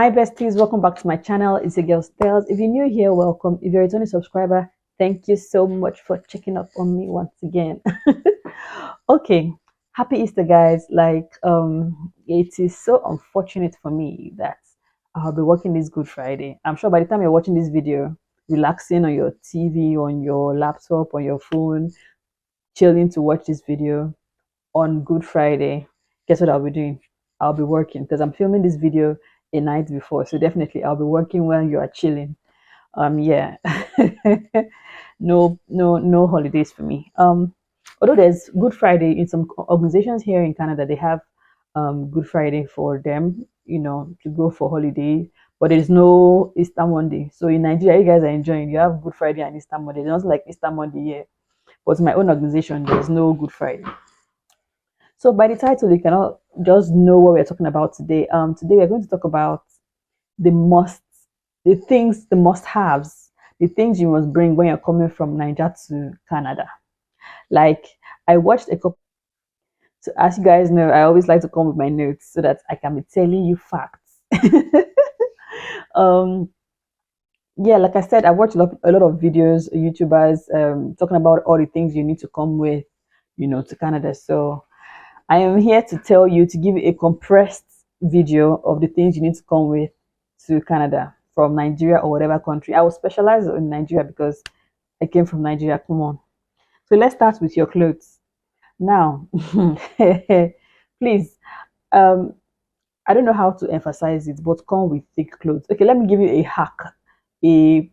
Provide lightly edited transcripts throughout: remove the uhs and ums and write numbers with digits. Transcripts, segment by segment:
Hi besties, welcome back to my channel. It's your girl Stels. If you're new here, welcome. If you're a returning subscriber, thank you so much for checking up on me once again. Okay, happy Easter guys. It is so unfortunate for me that I'll be working this Good Friday. I'm sure by the time you're watching this video, relaxing on your TV, on your laptop, on your phone, chilling to watch this video on Good Friday, guess what I'll be doing? I'll be working because I'm filming this video a night before. So definitely I'll be working while you are chilling. Yeah. No holidays for me. Although there's Good Friday in some organizations here in Canada, they have Good Friday for them, to go for holiday. But there's no Easter Monday. So in Nigeria, you guys are enjoying. You have Good Friday and Easter Monday. There's not like Easter Monday here. But in my own organization, there's no Good Friday. So by the title, you cannot just know what we're talking about today. Today we're going to talk about the musts, the things, the must-haves, the things you must bring when you're coming from Nigeria to Canada. Like I watched a couple. So as you guys know, I always like to come with my notes so that I can be telling you facts. um, yeah, like I said, I watched a lot of videos, YouTubers talking about all the things you need to come with, to Canada. So I am here to tell you to give you a compressed video of the things you need to come with to Canada from Nigeria or whatever country. I will specialize in Nigeria because I came from Nigeria. Come on. So let's start with your clothes. Now, please, um, I don't know how to emphasize it, but come with thick clothes. Okay, let me give you a hack, a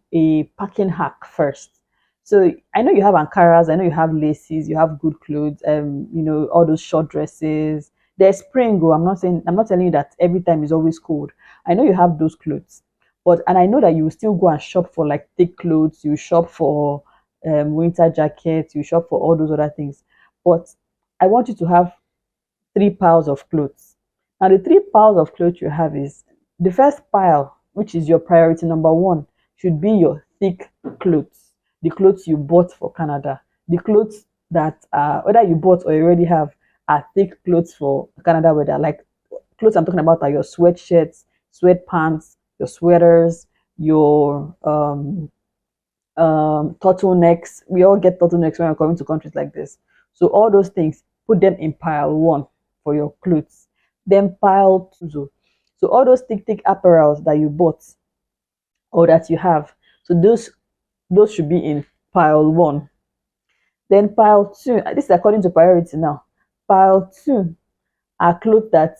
packing hack first. So I know you have Ankaras, I know you have laces, you have good clothes, all those short dresses. There's spring, oh, I'm not telling you that every time is always cold. I know you have those clothes, and I know that you will still go and shop for like thick clothes, you shop for winter jackets, you shop for all those other things. But I want you to have three piles of clothes. Now, the three piles of clothes you have is the first pile, which is your priority number one, should be your thick clothes, the clothes you bought for Canada, the clothes that whether you bought or you already have are thick clothes for Canada weather. Like clothes I'm talking about are your sweatshirts, sweatpants, your sweaters, your turtlenecks. We all get turtlenecks when we're coming to countries like this. So all those things, put them in pile one for your clothes. Then pile two. So all those thick apparels that you bought or that you have, so those should be in pile one. Then pile two, this is according to priority now. Pile two are clothes that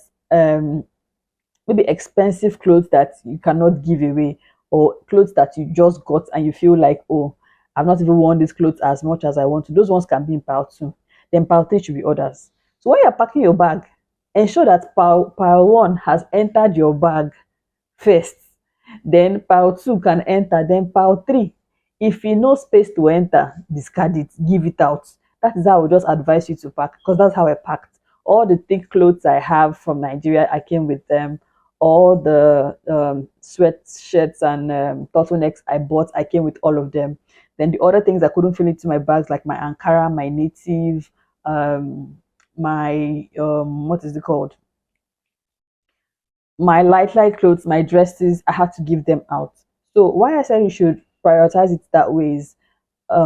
maybe expensive clothes that you cannot give away, or clothes that you just got and you feel like, oh, I've not even worn these clothes as much as I want to. Those ones can be in pile two. Then pile three should be others. So when you're packing your bag, ensure that pile one has entered your bag first. Then pile two can enter. Then pile three, if you no space to enter, discard it, give it out. That is how I would just advise you to pack, because that's how I packed. All the thick clothes I have from Nigeria, I came with them. All the sweatshirts and turtlenecks I bought, I came with all of them. Then the other things I couldn't fit into my bags, like my Ankara, my native, my what is it called? My light clothes, my dresses, I had to give them out. So why I said you should prioritize it that way is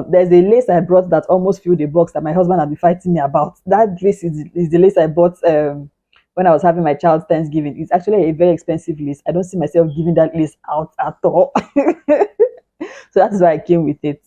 there's a lace I brought that almost filled the box that my husband had been fighting me about. That lace is the lace I bought when I was having my child's Thanksgiving. It's actually a very expensive lace. I don't see myself giving that lace out at all. So that is why I came with it.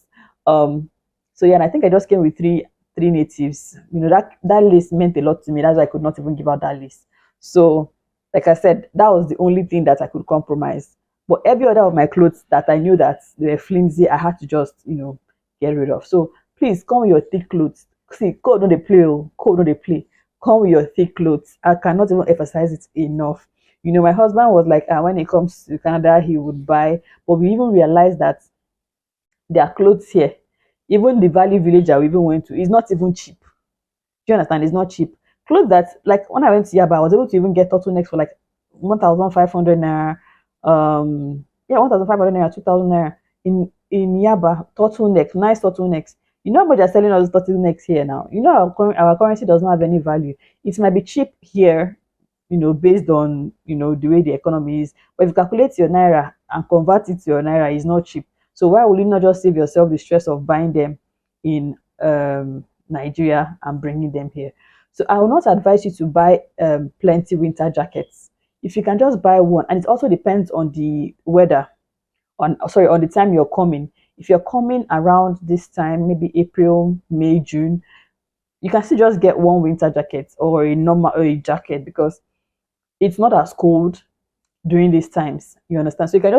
Um, so yeah, and I think I just came with three natives. That lace meant a lot to me. That's why I could not even give out that lace. So like I said, that was the only thing that I could compromise. But every other of my clothes that I knew that they were flimsy, I had to just, get rid of. So please come with your thick clothes. See, cold no they play, oh, cold no they play. Come with your thick clothes. I cannot even emphasize it enough. My husband was like, when it comes to Canada, he would buy. But we even realized that their clothes here, even the Valley Village I even went to, is not even cheap. Do you understand? It's not cheap. Clothes that, like when I went to Yaba, I was able to even get turtlenecks for like 1,500 naira. Yeah, 1,500 naira, 2,000 naira in Yaba. Turtlenecks, nice turtlenecks. You know how much they're selling all these turtlenecks here now. Our currency does not have any value. It might be cheap here based on the way the economy is. But if you calculate your naira and convert it to your naira, it's not cheap. So why would you not just save yourself the stress of buying them in Nigeria and bringing them here? So I will not advise you to buy plenty winter jackets. If you can just buy one, and it also depends on the weather, on the time you're coming. If you're coming around this time, maybe April, May, June, you can still just get one winter jacket or a normal or a jacket, because it's not as cold during these times. You understand? So you can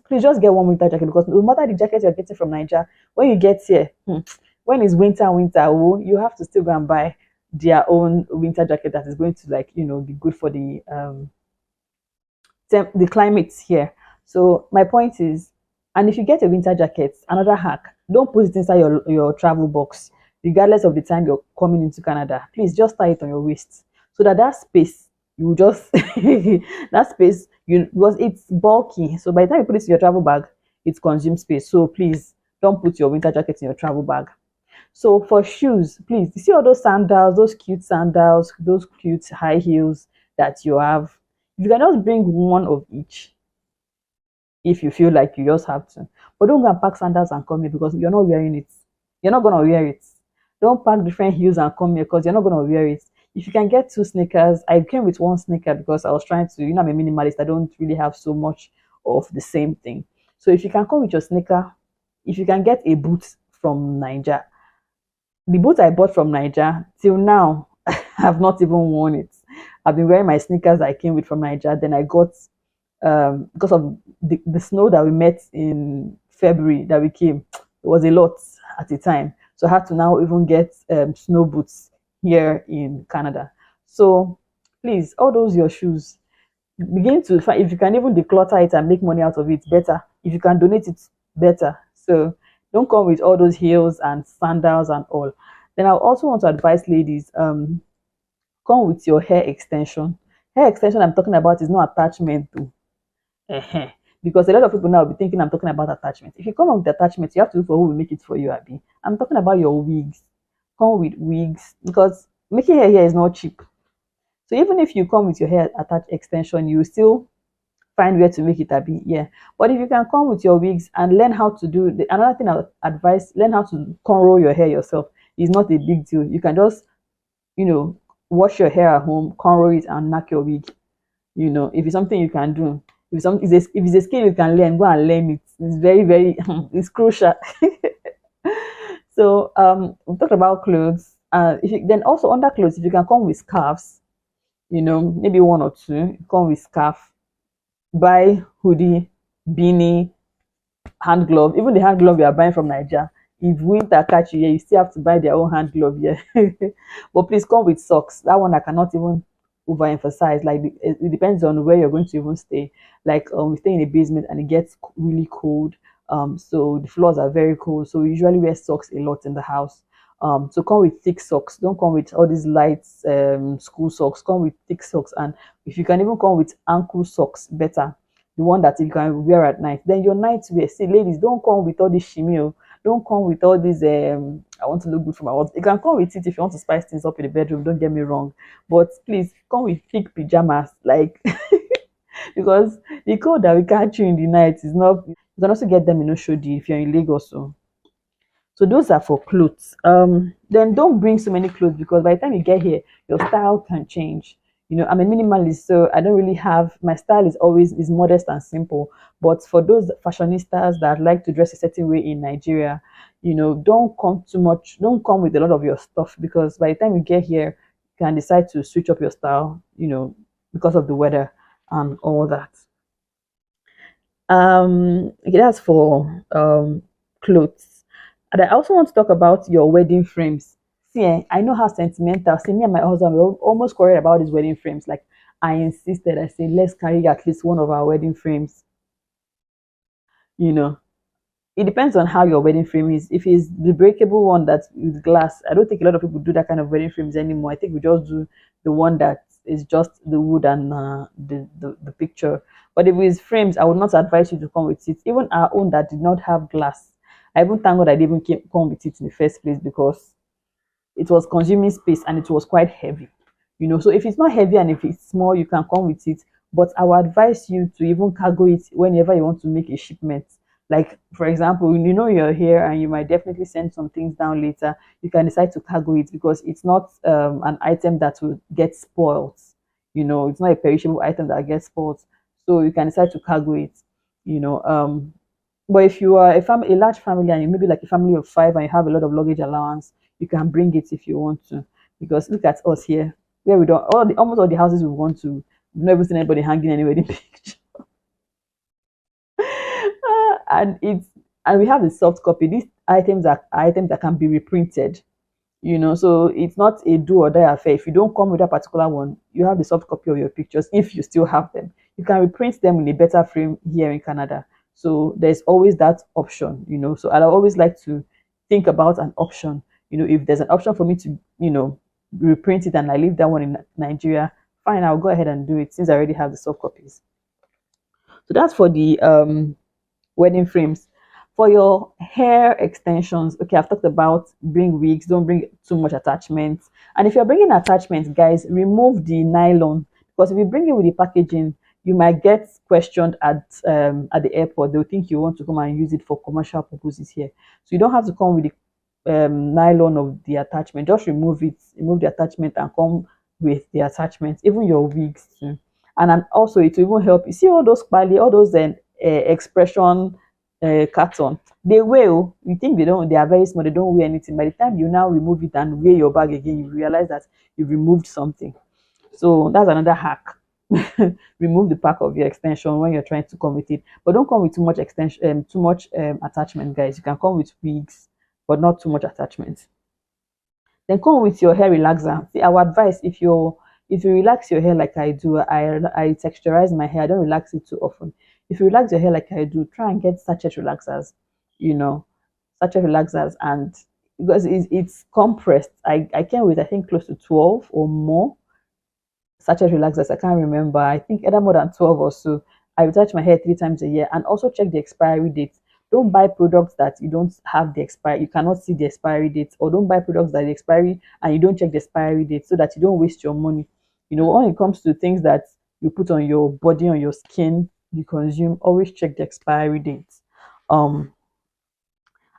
please just get one winter jacket, because no matter the jacket you're getting from Nigeria, when you get here, when it's winter, oh, you have to still go and buy their own winter jacket that is going to, like, be good for the climate here. So my point is, and if you get a winter jacket, another hack: don't put it inside your travel box, regardless of the time you're coming into Canada. Please just tie it on your waist, so that space you just that space you because it's bulky. So by the time you put it in your travel bag, it consumes space. So please don't put your winter jacket in your travel bag. So for shoes, please, you see all those sandals, those cute sandals, those cute high heels that you have. You can just bring one of each if you feel like you just have to. But don't go and pack sandals and come here because you're not wearing it. You're not gonna wear it. Don't pack different heels and come here because you're not gonna wear it. If you can get two sneakers, I came with one sneaker because I was trying to, I'm a minimalist. I don't really have so much of the same thing. So if you can come with your sneaker, if you can get a boot from Niger, the boot I bought from Niger till now, I have not even worn it. I've been wearing my sneakers I came with from Niger. Then I got because of the snow that we met in February that we came, it was a lot at the time. So I had to now even get snow boots here in Canada. So please, all those your shoes, begin to find, if you can even declutter it and make money out of it, better. If you can donate it, better. So don't come with all those heels and sandals and all. Then I also want to advise ladies, come with your hair extension. Hair extension I'm talking about is not attachment to. uh Because a lot of people now will be thinking I'm talking about attachment. If you come up with attachment, you have to look for who will make it for you, Abby. I'm talking about your wigs. Come with wigs, because making hair here is not cheap. So even if you come with your hair attached extension, you still find where to make it, Abby. Yeah. But if you can come with your wigs and learn how to do another thing I would advise, learn how to cornrow your hair yourself. It's not a big deal. You can just, you know, wash your hair at home, cornrow it, and knock your wig. If it's something you can do, if it's a skill you can learn, go and learn it. It's very, very it's crucial. So we talked about clothes. Then also under clothes, if you can come with scarves, maybe one or two, come with scarf, buy hoodie, beanie, hand glove. Even the hand glove you are buying from Nigeria, if winter catch you here, you still have to buy their own hand glove here. But please come with socks. That one I cannot even overemphasize. Like it depends on where you're going to even stay. Like we stay in a basement and it gets really cold. So the floors are very cold. So we usually wear socks a lot in the house. So come with thick socks. Don't come with all these light school socks. Come with thick socks, and if you can even come with ankle socks, better. The one that you can wear at night. Then your night wear. See, ladies, don't come with all this shimmy. Don't come with all these. I want to look good for my husband. You can come with it if you want to spice things up in the bedroom. Don't get me wrong, but please come with thick pajamas, like because the cold that we catch you in the night is not. You can also get them in Oshodi if you're in Lagos. So those are for clothes. Then don't bring so many clothes, because by the time you get here, your style can change. I'm a minimalist, so I don't really have, my style is modest and simple. But for those fashionistas that like to dress a certain way in Nigeria, don't come too much. Don't come with a lot of your stuff, because by the time you get here, you can decide to switch up your style. Because of the weather and all that. Okay, that's for clothes. And I also want to talk about your wedding frames. See, I know how sentimental. See, me and my husband, we were almost worried about these wedding frames. Like, I insisted, I said, let's carry at least one of our wedding frames. You know, it depends on how your wedding frame is. If it's the breakable one that's with glass, I don't think a lot of people do that kind of wedding frames anymore. I think we just do the one that is just the wood and the picture. But if it's frames, I would not advise you to come with it. Even our own that did not have glass, I even thank God I didn't even come with it in the first place, because it was consuming space and it was quite heavy. So if it's not heavy and if it's small, you can come with it. But I would advise you to even cargo it whenever you want to make a shipment. Like, for example, you're here and you might definitely send some things down later. You can decide to cargo it because it's not an item that will get spoiled. It's not a perishable item that gets spoiled. So you can decide to cargo it. You know, but if you are a large family and you maybe like a family of five and you have a lot of luggage allowance, you can bring it if you want to. Because look at us here, where we don't almost all the houses we want to, we've never seen anybody hanging any wedding picture. and it's and we have the soft copy. These items are items that can be reprinted. So it's not a do or die affair. If you don't come with a particular one, you have the soft copy of your pictures. If you still have them, you can reprint them in a better frame here in Canada. So there's always that option. So I always like to think about an option. If there's an option for me to reprint it and I leave that one in Nigeria, fine, I'll go ahead and do it since I already have the soft copies. So that's for the wedding frames. For your hair extensions, okay, I've talked about bring wigs, don't bring too much attachments. And if you're bringing attachments, guys, remove the nylon, because if you bring it with the packaging, you might get questioned at the airport. They'll think you want to come and use it for commercial purposes here. So you don't have to come with the nylon of the attachment. Just remove it, remove the attachment, and come with the attachment, even your wigs too. And then also it will even help. You see all those quality, all those expression carton, they weigh. You think they are very small, they don't weigh anything. By the time you now remove it and weigh your bag again, you realize that you removed something. So that's another hack. Remove the pack of your extension when you're trying to come with it, but don't come with too much extension, too much attachment, guys. You can come with wigs, but not too much attachment. Then come with your hair relaxer. See, our advice, if you relax your hair like I do, I texturize my hair. I don't relax it too often. If you relax your hair like I do, try and get sachet relaxers. You know, sachet relaxers, and because it's compressed. I came with, I think, close to 12 or more sachet relaxers. I can't remember. I think either more than 12 or so. I touch my hair 3 times a year, and also check the expiry date. Don't buy products that you don't have the expiry, you cannot see the expiry date, or don't buy products that the expiry and you don't check the expiry date, so that you don't waste your money. When it comes to things that you put on your body, on your skin, you consume, always check the expiry dates. Um,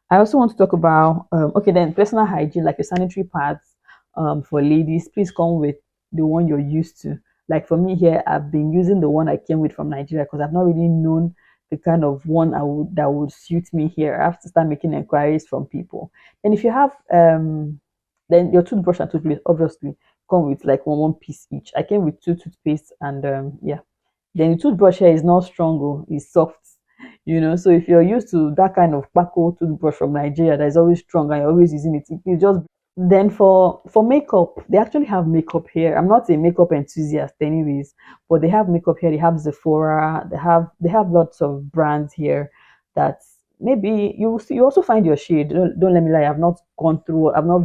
I also want to talk about okay, then personal hygiene, like your sanitary pads. For ladies, please come with the one you're used to. Like for me here, I've been using the one I came with from Nigeria because I've not really known the kind of one that would suit me here. I have to start making inquiries from people. And if you have then your toothbrush and toothpaste obviously come with like one piece each. I came with two toothpaste and yeah. Then the toothbrush here is not strong, it's soft. So if you're used to that kind of Paco toothbrush from Nigeria that is always strong and you're always using it, it just then for makeup, they actually have makeup here. I'm not a makeup enthusiast anyways, but they have makeup here. They have Sephora, they have lots of brands here that maybe you also find your shade. Don't let me lie, I've not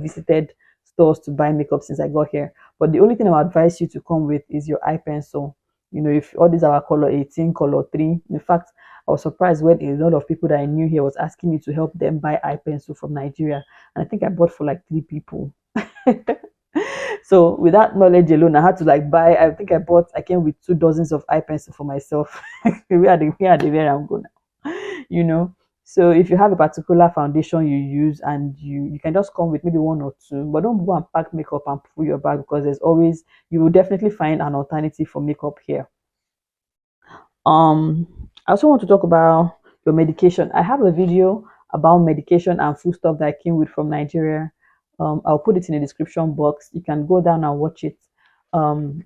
visited stores to buy makeup since I got here. But the only thing I would advise you to come with is your eye pencil. If all these are color 18, color 3. In fact, I was surprised when a lot of people that I knew here was asking me to help them buy eye pencil from Nigeria. And I think I bought for like 3 people. So with that knowledge alone, I had to like buy. I came with 2 dozens of eye pencil for myself. Where I'm going now. You know. So if you have a particular foundation you use and you can just come with maybe one or two, but don't go and pack makeup and pull your bag because you will definitely find an alternative for makeup here. I also want to talk about your medication. I have a video about medication and food stuff that I came with from Nigeria. I'll put it in the description box. You can go down and watch it. Um,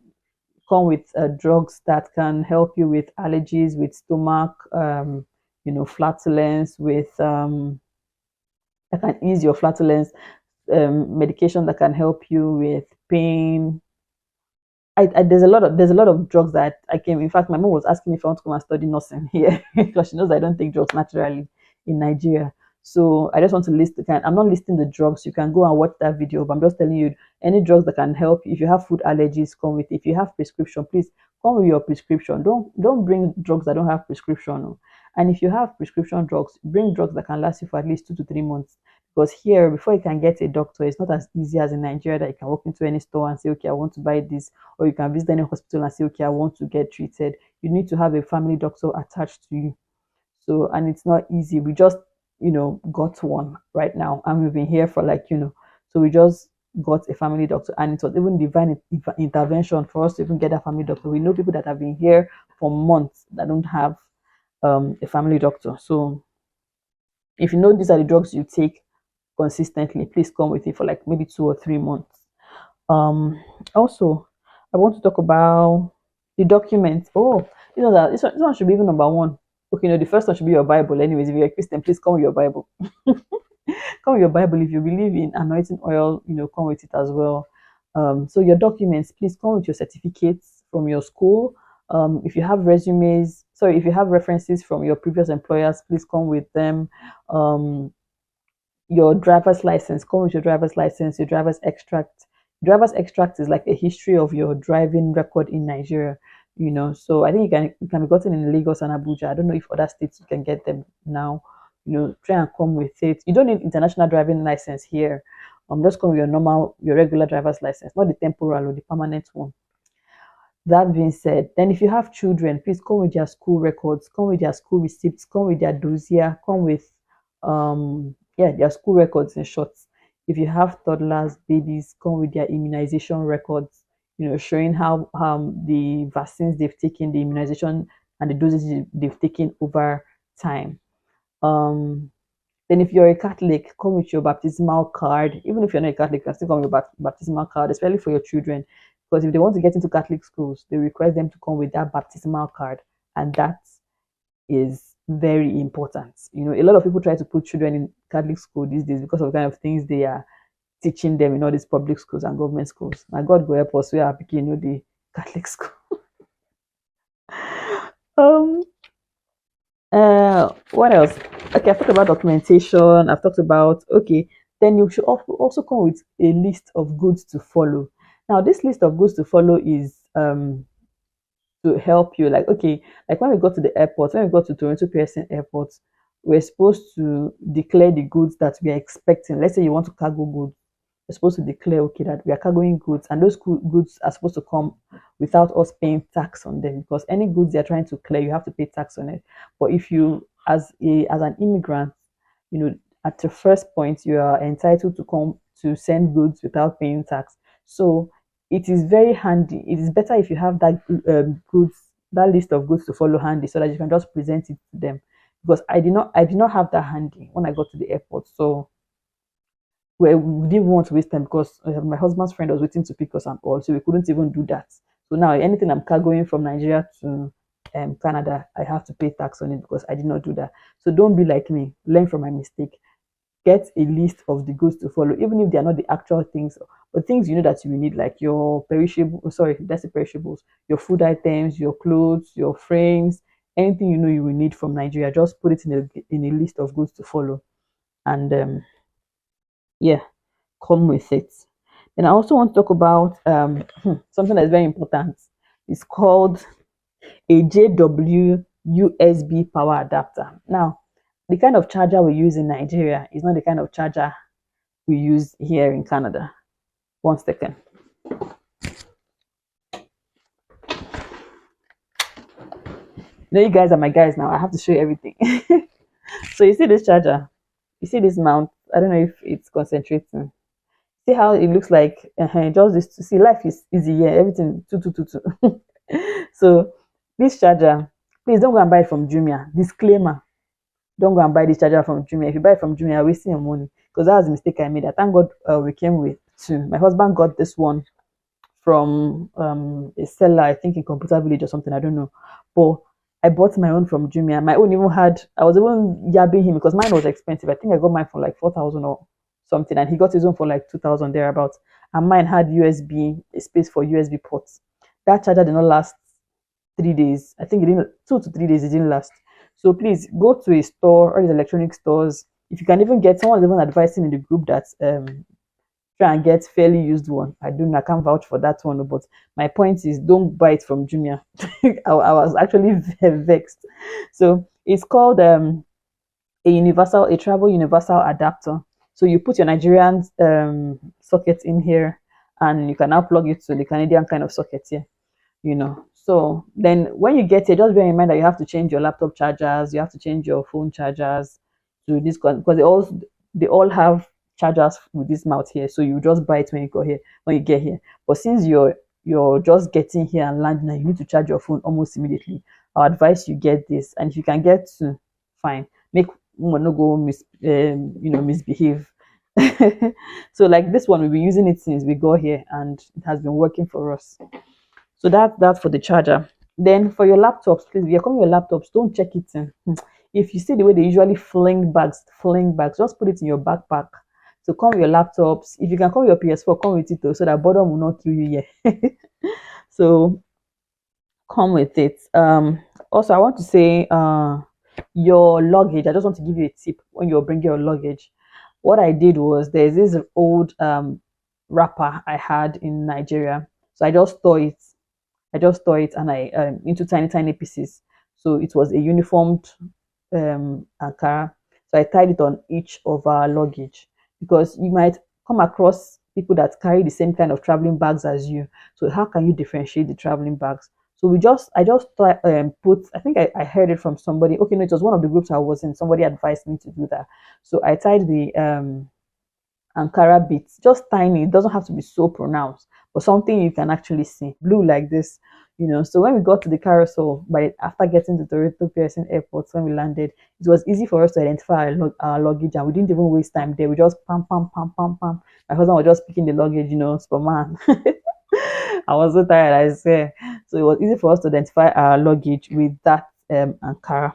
Come with drugs that can help you with allergies, with stomach, flatulence, with that can ease your flatulence. Medication that can help you with pain. There's a lot of drugs that I came. In fact, my mom was asking me if I want to come and study nursing here because she knows I don't take drugs naturally in Nigeria. So I just want to list the kind. I'm not listing the drugs. You can go and watch that video, but I'm just telling you any drugs that can help. If you have food allergies, come with. If you have prescription, please come with your prescription. Don't bring drugs that don't have prescription. And if you have prescription drugs, bring drugs that can last you for at least 2 to 3 months. Because here, before you can get a doctor, it's not as easy as in Nigeria that you can walk into any store and say, okay, I want to buy this, or you can visit any hospital and say, okay, I want to get treated. You need to have a family doctor attached to you. So, and it's not easy. We just, got one right now, and we've been here for like, so we just got a family doctor, and it was even divine intervention for us to even get a family doctor. We know people that have been here for months that don't have a family doctor. So, if you know these are the drugs you take consistently, please come with it for like maybe 2 or 3 months. Also, I want to talk about the documents. Oh, that this one should be even number one. Okay, the first one should be your Bible. Anyways, if you're a Christian, please come with your Bible. Come with your Bible. If you believe in anointing oil, come with it as well. So your documents, please come with your certificates from your school. If you have resumes, sorry, if you have references from your previous employers, please come with them. Your driver's license, come with your driver's license, your driver's extract. Driver's extract is like a history of your driving record in Nigeria. So I think you can be gotten in Lagos and Abuja. I don't know if other states you can get them now. Try and come with it. You don't need international driving license here. Just come with your regular driver's license, not the temporal or the permanent one. That being said, then if you have children, please come with their school records, come with their school receipts, come with their dossier, come with their school records in short. If you have toddlers, babies, come with their immunization records, showing how the vaccines they've taken, the immunization and the doses they've taken over time. Then if you're a Catholic, come with your baptismal card. Even if you're not a Catholic, you can still come with your baptismal card, especially for your children. Because if they want to get into Catholic schools, they request them to come with that baptismal card. And that is very important. A lot of people try to put children in Catholic school these days because of the kind of things they are teaching them in all these public schools and government schools. Now God go help us, we are picking the Catholic school. um what else? Okay, I've talked about documentation. I've talked about, okay, then you should also come with a list of goods to follow. Now, this list of goods to follow is to help you. Like, okay, like when we go to the airport, when we go to Toronto Pearson Airport, we're supposed to declare the goods that we are expecting. Let's say you want to cargo goods, we're supposed to declare, okay, that we are carrying goods, and those goods are supposed to come without us paying tax on them, because any goods they're trying to clear, you have to pay tax on it. But if you, as an immigrant, at the first point, you are entitled to come to send goods without paying tax. So it is very handy. It is better if you have that that list of goods to follow handy, so that you can just present it to them. Because I did not have that handy when I got to the airport. So we didn't want to waste time, because my husband's friend was waiting to pick us and all, so we couldn't even do that. So now anything I'm carrying from Nigeria to Canada, I have to pay tax on it because I did not do that. So don't be like me. Learn from my mistake. Get a list of the goods to follow, even if they are not the actual things, but things that you will need, like your perishable, sorry, that's the perishables, your food items, your clothes, your frames, anything you will need from Nigeria. Just put it in a list of goods to follow, and yeah, come with it. And I also want to talk about something that's very important. It's called a JW USB power adapter. Now, the kind of charger we use in Nigeria is not the kind of charger we use here in Canada. 1 second. You guys are my guys now. I have to show you everything. So you see this charger? You see this mount? I don't know if it's concentrating. See how it looks like? Just this. See, life is easy here. Everything two. So this charger, please don't go and buy it from Jumia. Disclaimer: don't go and buy this charger from Jumia. If you buy it from Jumia, you're wasting your money, because that was the mistake I made. I thank God we came with two. My husband got this one from a seller, I think in Computer Village or something. I don't know, but I bought my own from Jumia. My own even had, I was even yabbing him because mine was expensive. I think I got mine for like 4,000 or something, and he got his own for like 2,000 thereabouts. And mine had USB, a space for USB ports. That charger did not last 3 days. I think it didn't, 2 to 3 days, it didn't last. So please go to a store or these electronic stores. If you can even get, someone's even advising in the group that try and get fairly used one. I can't vouch for that one, but my point is, don't buy it from Jumia. I was actually vexed. So it's called a travel universal adapter. So you put your Nigerian socket in here, and you can now plug it to the Canadian kind of socket here. So then when you get here, just bear in mind that you have to change your laptop chargers, you have to change your phone chargers to this, because they all have chargers with this mouth here. So you just buy it when you get here. But since you're just getting here and landing, and you need to charge your phone almost immediately, I advise you get this. And if you can get two, fine. Make no go misbehave. So like this one, we've been using it since we got here, and it has been working for us. So that's for the charger. Then for your laptops, please, if you're coming with your laptops, don't check it in. If you see the way they usually fling bags, just put it in your backpack. So come with your laptops. If you can come with your PS4, come with it too, so that boredom will not kill you here. So come with it. Also, I want to say, your luggage. I just want to give you a tip when you're bringing your luggage. What I did was, there's this old wrapper I had in Nigeria, so I just tore it and I into tiny tiny pieces. So it was a uniformed Ankara. So I tied it on each of our luggage, because you might come across people that carry the same kind of traveling bags as you. So how can you differentiate the traveling bags? So I just put, I think I heard it from somebody. Okay, no, it was one of the groups I was in. Somebody advised me to do that. So I tied the Ankara beads, just tiny. It doesn't have to be so pronounced, but something you can actually see, blue like this. So when we got to the carousel, after getting to Toronto Pearson Airport, when we landed, it was easy for us to identify our luggage, and we didn't even waste time there. We just pam pam pam pam pam. My husband was just picking the luggage, Superman. I was so tired, I say. So it was easy for us to identify our luggage with that Ankara.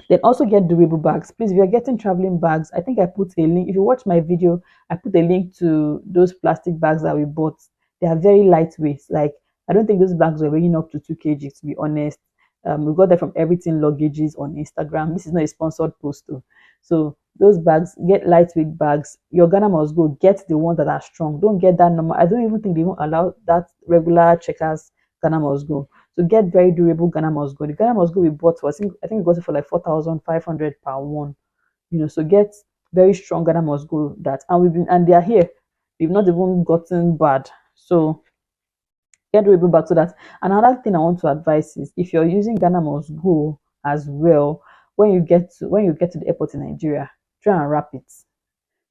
Then also get durable bags. Please, if you're getting traveling bags, I think I put a link. If you watch my video, I put a link to those plastic bags that we bought. They are very lightweight. Like, I don't think those bags were weighing up to 2 kg, to be honest. We got them from Everything Luggages on Instagram. This is not a sponsored post, though. So those bags, get lightweight bags. Your Ghana must go. Get the ones that are strong. Don't get that number. I don't even think they won't allow that regular checkers Ghana must go. So get very durable Ghana must go. The Ghana must go we bought for, I think we got it for like 4,500 per one. So get very strong Ghana must go that, and they are here. We've not even gotten bad. So get durable back to that. Another thing I want to advise is, if you're using Ghana must go as well, when you get to the airport in Nigeria, try and wrap it.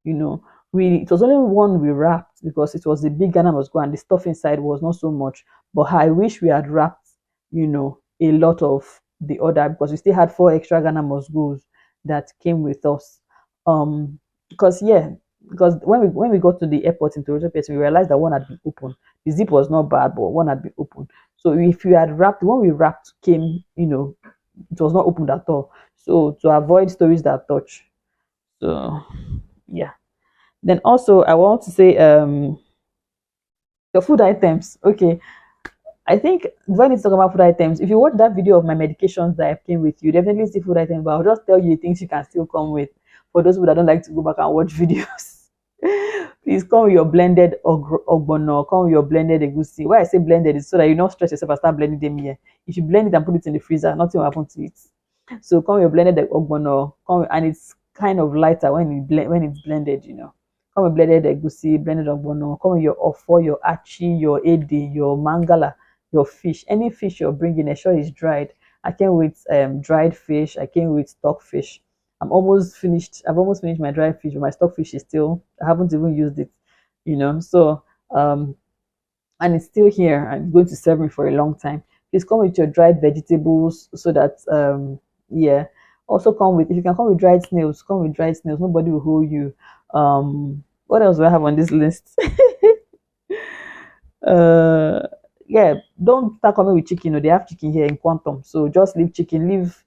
you know it was only one we wrapped, because it was the big Ghana must go, and the stuff inside was not so much. But I wish we had wrapped a lot of the other, because we still had four extra Ghana must goes that came with us. Because yeah, because when we got to the airport in Toronto Place, we realized that one had been open. The zip was not bad, but one had been open. So if you had wrapped, the one we wrapped came, it was not opened at all. So to avoid stories that touch. So yeah. Then also I want to say, your food items. Okay. I think when it's talking about food items, if you watch that video of my medications that I came with, you definitely see food items, but I'll just tell you things you can still come with, for those people that don't like to go back and watch videos. Please come with your blended ogbono, come with your blended egusi. Why I say blended is so that you don't stress yourself and start blending them here. If you blend it and put it in the freezer, nothing will happen to it. So come with your blended ogbono, and it's kind of lighter when it's blended. Come with blended egusi, blended ogbono, come with your ofo, your achi, your ede, your mangala, your fish. Any fish you're bringing, ensure it's dried. I came with dried fish. I came with stock fish. I'm almost finished. I've almost finished my dried fish, but my stock fish is still. I haven't even used it. So and it's still here. I'm going to serve me for a long time. Please come with your dried vegetables, so that yeah. Also come with, if you can come with dried snails, come with dried snails. Nobody will hold you. What else do I have on this list? uh yeah, don't start coming with chicken. They have chicken here in quantum, so just leave chicken, leave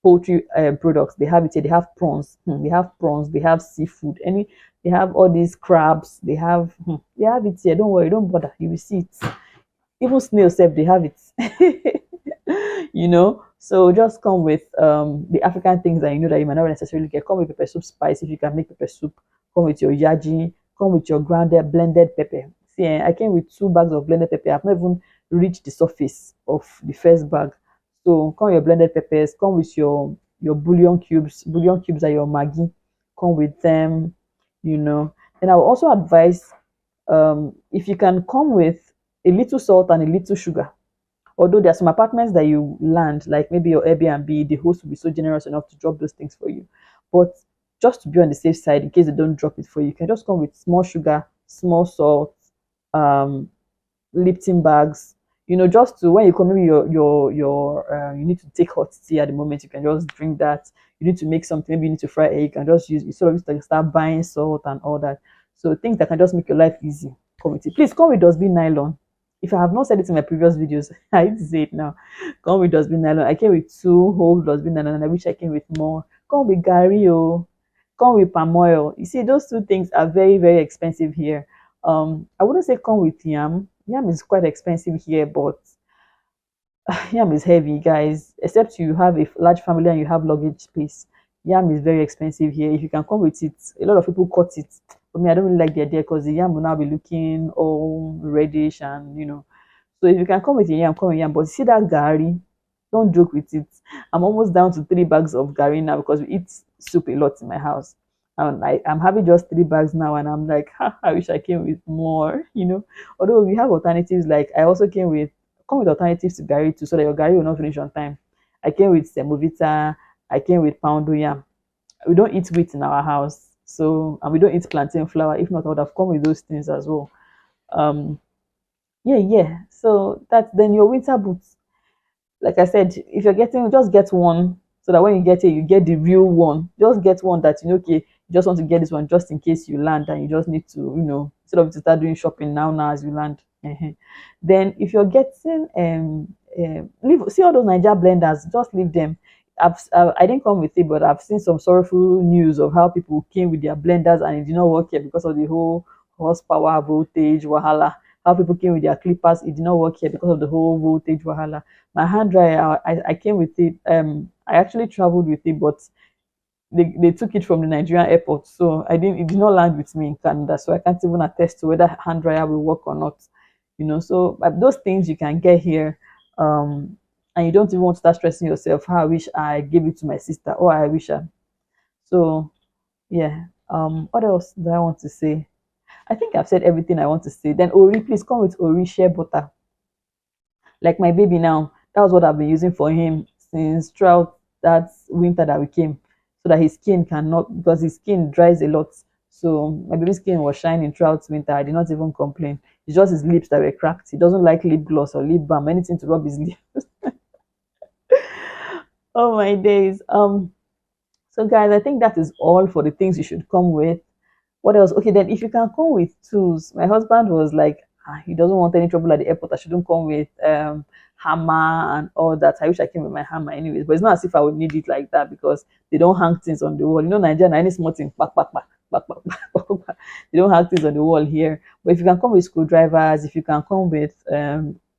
poultry products. They have it here. They have prawns. They have prawns. They have seafood. They have all these crabs. They have it here. Don't worry, don't bother. You will see it. Even snail self, they have it. So just come with the African things that you might not necessarily get. Come with pepper soup spice if you can make pepper soup. Come with your yaji. Come with your grounded blended pepper. See, I came with 2 bags of blended pepper. I've not even reached the surface of the first bag. So come with your blended peppers. Come with your bouillon cubes. Bouillon cubes are your Maggi. Come with them. you know. And I will also advise, if you can come with a little salt and a little sugar. Although there are some apartments that you land, like maybe your Airbnb, the host will be so generous enough to drop those things for you. But just to be on the safe side, in case they don't drop it for you, you can just come with small sugar, small salt, um, Lipton bags. Just to when you come, maybe you need to take hot tea at the moment. You can just drink that. You need to make something. Maybe you need to fry egg. You can just use. You sort of like start buying salt and all that. So things that can just make your life easy. Come with it. Please come with dustbin nylon. If I have not said it in my previous videos, I need to say it now. Come with dustbin nylon. I came with two whole dustbin nylon, and I wish I came with more. Come with gari, oh. Come with palm oil. You see, those two things are very, very expensive here. I wouldn't say come with yam. Yam is quite expensive here, but yam is heavy, guys. Except you have a large family and you have luggage space. Yam is very expensive here. If you can come with it, a lot of people cut it. For me, I don't really like the idea because the yam will now be looking all reddish and So if you can come with your yam, come with yam. But see that gari, don't joke with it. I'm almost down to 3 bags of gari now because we eat soup a lot in my house. And I'm having just 3 bags now, and I'm like, I wish I came with more. Although we have alternatives, like I also come with alternatives to gari too, so that your gari will not finish on time. I came with semovita, I came with pound yam. We don't eat wheat in our house, so and we don't eat plantain flour. If not, I would have come with those things as well. Um, yeah, yeah. So that's then your winter boots. Like I said, if you're getting, just get one so that when you get it, you get the real one. Just get one that okay, you just want to get this one just in case you land and you just need to, instead of to start doing shopping now as you land. Then if you're getting leave see all those Niger blenders, just leave them. I didn't come with it, but I've seen some sorrowful news of how people came with their blenders and it did not work here because of the whole horsepower voltage wahala. How people came with their clippers, it did not work here because of the whole voltage wahala. My hand dryer, I came with it. I actually traveled with it, but they took it from the Nigerian airport, so it did not land with me in Canada, so I can't even attest to whether hand dryer will work or not. So those things you can get here, and you don't even want to start stressing yourself. How I wish I gave it to my sister, or I wish I. So yeah. What else do I want to say? I think I've said everything I want to say. Then Ori, please come with Ori shea butter. Like my baby now, that was what I've been using for him since throughout that winter that we came, so that his skin cannot, because his skin dries a lot. So my baby's skin was shining throughout winter. I did not even complain. It's just his lips that were cracked. He doesn't like lip gloss or lip balm, anything to rub his lips. Oh my days. So guys, I think that is all for the things you should come with. What else? Okay, then if you can come with tools, my husband was like, he doesn't want any trouble at the airport. I shouldn't come with hammer and all that. I wish I came with my hammer anyways, but it's not as if I would need it like that because they don't hang things on the wall. Nigeria, any small thing, back, back, back, back, back, back, back, back. They don't hang things on the wall here. But if you can come with screwdrivers, if you can come with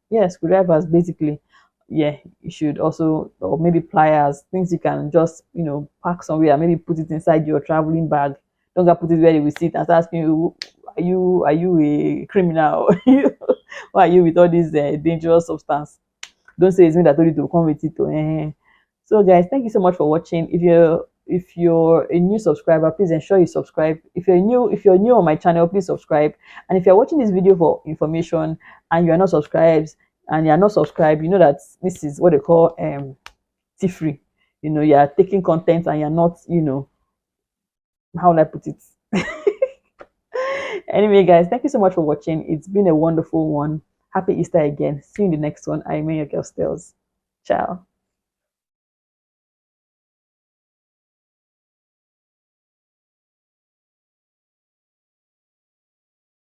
yeah, screwdrivers basically, yeah, you should also, or maybe pliers, things you can just pack somewhere, maybe put it inside your traveling bag. Don't go put it where they will sit and start asking you, are you a criminal? Why are you with all this dangerous substance? Don't say it's me that told you to come with it. So guys, thank you so much for watching. If you're a new subscriber, please ensure you subscribe. If you're new on my channel, please subscribe. And if you're watching this video for information and you're not subscribed, you know that this is what they call tea free. You're taking content and you're not, how will I put it? Anyway, guys, thank you so much for watching. It's been a wonderful one. Happy Easter again. See you in the next one. I'm your girl Stills. Ciao.